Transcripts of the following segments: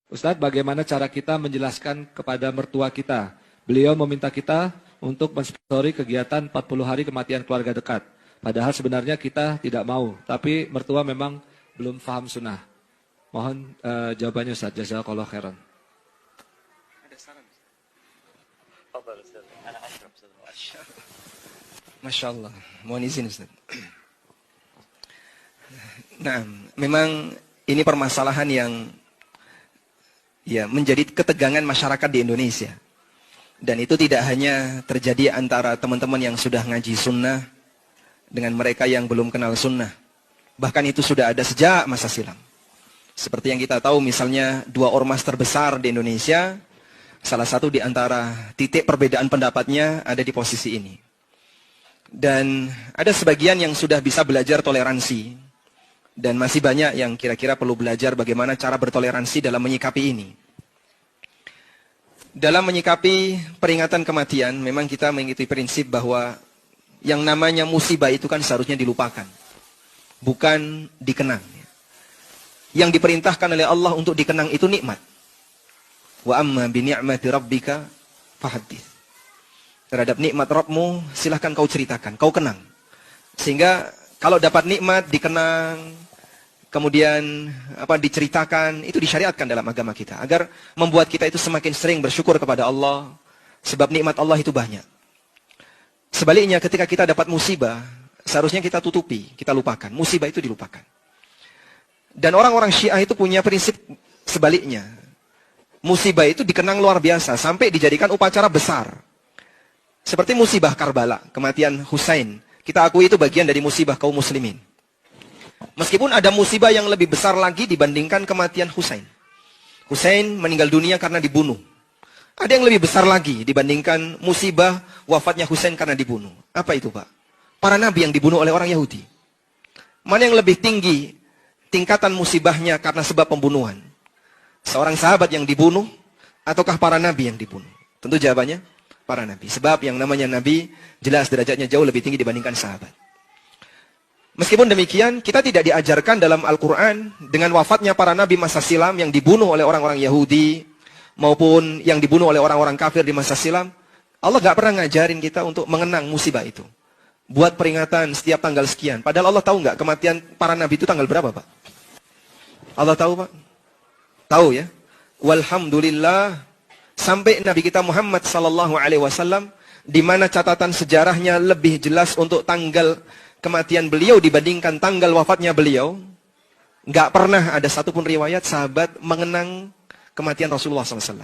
Ustadz, bagaimana cara kita menjelaskan kepada mertua kita? Beliau meminta kita untuk mensponsori kegiatan 40 hari kematian keluarga dekat. Padahal sebenarnya kita tidak mau, tapi mertua memang belum paham sunnah. Mohon jawabannya Ustadz. Jazakallahu khairan. Masya Allah. Mohon izin Ustaz. Nah, memang ini permasalahan yang menjadi ketegangan masyarakat di Indonesia. Dan itu tidak hanya terjadi antara teman-teman yang sudah ngaji sunnah dengan mereka yang belum kenal sunnah. Bahkan itu sudah ada sejak masa silam. Seperti yang kita tahu misalnya dua ormas terbesar di Indonesia, salah satu di antara titik perbedaan pendapatnya ada di posisi ini. Dan ada sebagian yang sudah bisa belajar toleransi. Dan masih banyak yang kira-kira perlu belajar bagaimana cara bertoleransi dalam menyikapi ini. Dalam menyikapi peringatan kematian, memang kita mengikuti prinsip bahwa yang namanya musibah itu kan seharusnya dilupakan. Bukan dikenang. Yang diperintahkan oleh Allah untuk dikenang itu nikmat. Wa amma bi ni'mati rabbika fahaddits. Terhadap nikmat Rabbmu, silahkan kau ceritakan, kau kenang. Sehingga kalau dapat nikmat dikenang, kemudian diceritakan, itu disyariatkan dalam agama kita. Agar membuat kita itu semakin sering bersyukur kepada Allah. Sebab nikmat Allah itu banyak. Sebaliknya ketika kita dapat musibah, seharusnya kita tutupi, kita lupakan. Musibah itu dilupakan. Dan orang-orang Syiah itu punya prinsip sebaliknya. Musibah itu dikenang luar biasa, sampai dijadikan upacara besar. Seperti musibah Karbala, kematian Husain. Kita akui itu bagian dari musibah kaum muslimin. Meskipun ada musibah yang lebih besar lagi dibandingkan kematian Husain. Husain meninggal dunia karena dibunuh. Ada yang lebih besar lagi dibandingkan musibah wafatnya Husain karena dibunuh. Apa itu Pak? Para nabi yang dibunuh oleh orang Yahudi. Mana yang lebih tinggi tingkatan musibahnya karena sebab pembunuhan? Seorang sahabat yang dibunuh ataukah para nabi yang dibunuh? Tentu jawabannya para nabi. Sebab yang namanya nabi jelas derajatnya jauh lebih tinggi dibandingkan sahabat. Meskipun demikian, kita tidak diajarkan dalam Al-Quran dengan wafatnya para nabi masa silam yang dibunuh oleh orang-orang Yahudi maupun yang dibunuh oleh orang-orang kafir di masa silam. Allah gak pernah ngajarin kita untuk mengenang musibah itu. Buat peringatan setiap tanggal sekian. Padahal Allah tahu gak kematian para nabi itu tanggal berapa Pak? Allah tahu Pak? Tahu ya? Walhamdulillah. Sampai Nabi kita Muhammad SAW, di mana catatan sejarahnya lebih jelas untuk tanggal kematian beliau dibandingkan tanggal wafatnya beliau, nggak pernah ada satupun riwayat sahabat mengenang kematian Rasulullah SAW.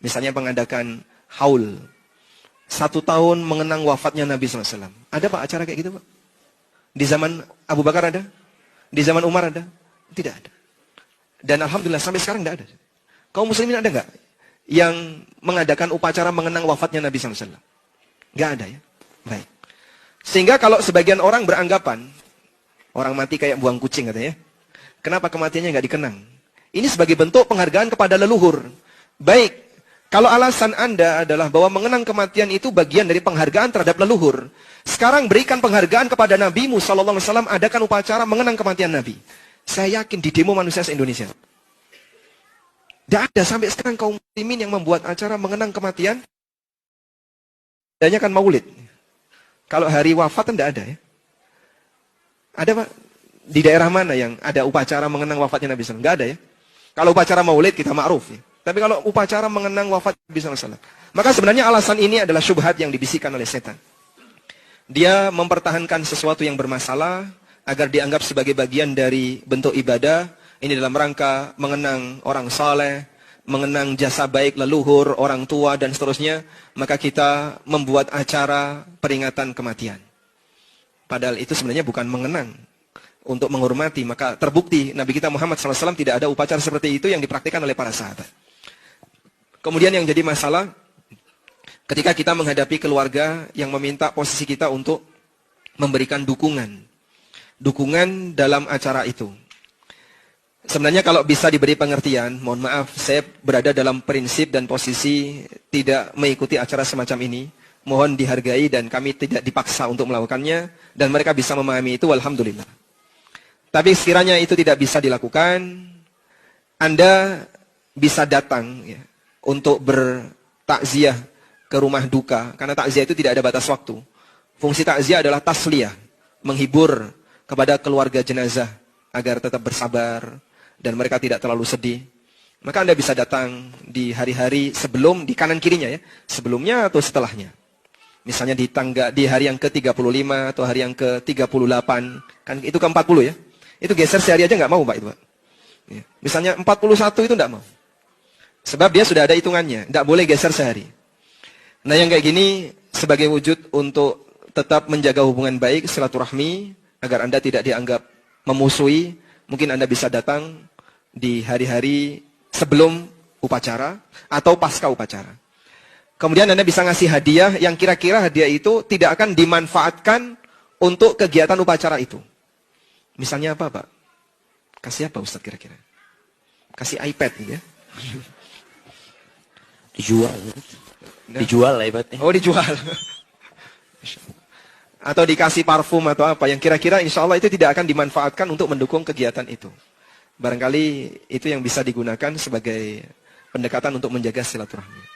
Misalnya mengadakan haul, 1 tahun mengenang wafatnya Nabi SAW. Ada Pak acara kayak gitu Pak? Di zaman Abu Bakar ada? Di zaman Umar ada? Tidak ada. Dan Alhamdulillah sampai sekarang tidak ada. Kaum muslimin ada nggak yang mengadakan upacara mengenang wafatnya Nabi SAW? Nggak ada ya? Baik. Sehingga kalau sebagian orang beranggapan, orang mati kayak buang kucing katanya, kenapa kematiannya nggak dikenang? Ini sebagai bentuk penghargaan kepada leluhur. Baik, kalau alasan Anda adalah bahwa mengenang kematian itu bagian dari penghargaan terhadap leluhur, sekarang berikan penghargaan kepada Nabi-Mu SAW, adakan upacara mengenang kematian Nabi. Saya yakin di demo manusia se-Indonesia. Tidak ada sampai sekarang kaum muslimin yang membuat acara mengenang kematian. Adanya kan maulid. Kalau hari wafat tidak ada ya. Ada Pak? Di daerah mana yang ada upacara mengenang wafatnya Nabi SAW? Tidak ada ya. Kalau upacara maulid kita ma'ruf ya. Tapi kalau upacara mengenang wafat Nabi SAW. Maka sebenarnya alasan ini adalah syubhat yang dibisikkan oleh setan. Dia mempertahankan sesuatu yang bermasalah agar dianggap sebagai bagian dari bentuk ibadah. Ini dalam rangka mengenang orang saleh, mengenang jasa baik leluhur, orang tua, dan seterusnya. Maka kita membuat acara peringatan kematian. Padahal itu sebenarnya bukan mengenang, untuk menghormati. Maka terbukti Nabi kita Muhammad SAW tidak ada upacara seperti itu yang dipraktikkan oleh para sahabat. Kemudian yang jadi masalah, ketika kita menghadapi keluarga yang meminta posisi kita untuk memberikan dukungan. Dukungan dalam acara itu. Sebenarnya kalau bisa diberi pengertian, mohon maaf, saya berada dalam prinsip dan posisi tidak mengikuti acara semacam ini. Mohon dihargai dan kami tidak dipaksa untuk melakukannya. Dan mereka bisa memahami itu, alhamdulillah. Tapi sekiranya itu tidak bisa dilakukan, Anda bisa datang ya, untuk bertakziah ke rumah duka, karena takziah itu tidak ada batas waktu. Fungsi takziah adalah tasliyah, menghibur kepada keluarga jenazah agar tetap bersabar dan mereka tidak terlalu sedih. Maka Anda bisa datang di hari-hari sebelum, di kanan kirinya ya, sebelumnya atau setelahnya. Misalnya di hari yang ke-35 atau hari yang ke-38, kan itu ke-40 ya. Itu geser sehari aja nggak mau Pak itu Pak. Ya. Misalnya 41 itu nggak mau. Sebab dia sudah ada hitungannya, nggak boleh geser sehari. Nah yang kayak gini sebagai wujud untuk tetap menjaga hubungan baik, silaturahmi, agar Anda tidak dianggap memusuhi, mungkin Anda bisa datang di hari-hari sebelum upacara atau pasca upacara. Kemudian Anda bisa ngasih hadiah yang kira-kira hadiah itu tidak akan dimanfaatkan untuk kegiatan upacara itu. Misalnya apa Pak? Kasih apa Ustaz kira-kira? Kasih iPad gitu ya? Dijual. Dijual lah ibaratnya. Oh dijual. Atau dikasih parfum atau apa yang kira-kira insya Allah itu tidak akan dimanfaatkan untuk mendukung kegiatan itu. Barangkali itu yang bisa digunakan sebagai pendekatan untuk menjaga silaturahmi.